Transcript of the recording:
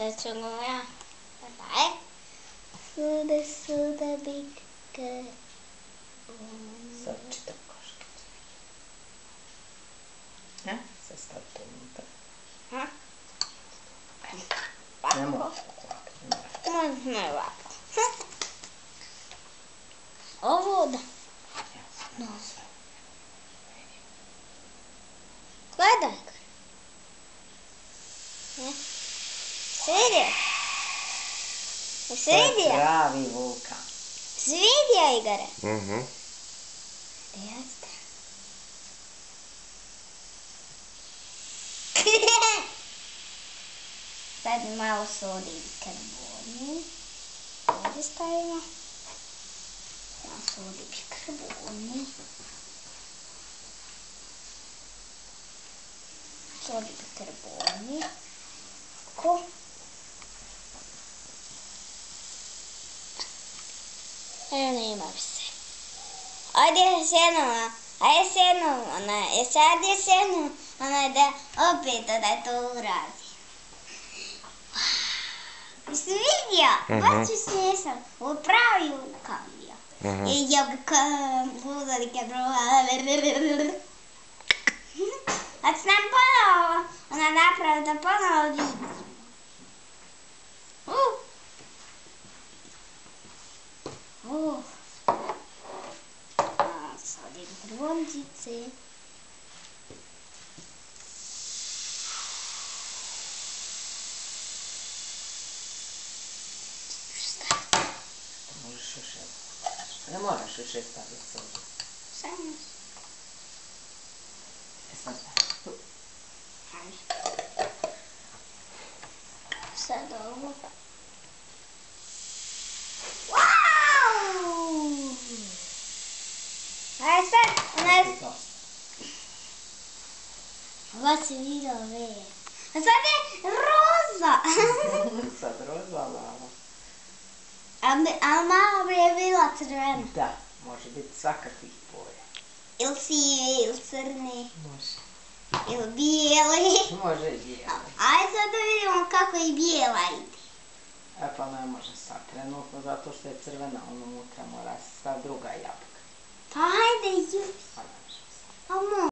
Sad ćemo ja. Daj. Suda bitke. Sad čitam koškicu. Ja? Sad stavi to unutra. Ha? Nemo Ovako. ovako. Ne ovako. Ovo da. No. Gledaj. Ne. Svidio? Svidio? Pravi vulkan. Svidio, Igore? Jeste. Sad malo sodi i karboni. Ovdje stavimo. Malo sodi i karboni. Sodi i karboni. Ko? Evo nema se. Ajde još jednom, ajde s jednom, sad još jednom, da opet da to uradi. Jesi vidio? Baš ću smiješan. Ovo je pravi vulkan bio. I ja bi budali kad a će nam ponovo napravi da ponovo vidimo. Sad idem grončice. Možeš još jedno. Ne moraš još je staviti ovdje. Samo. Sad tu. Sad ovo. Wow! Ajde sad, ovo se vidio ove. A sad je roza. Sad roza lava. A malo bi je bila crvena. Da, može biti svakakvih boja. Ili sive, ili crne. Može. Ili bijele. Može i bijele. Ajde sad da vidimo kako i bijela ide. Pa ne može sad trenutno, zato što je crvena, ono unutra mora sva druga jabuka. Pa ajde, Pa ne može sad. Pa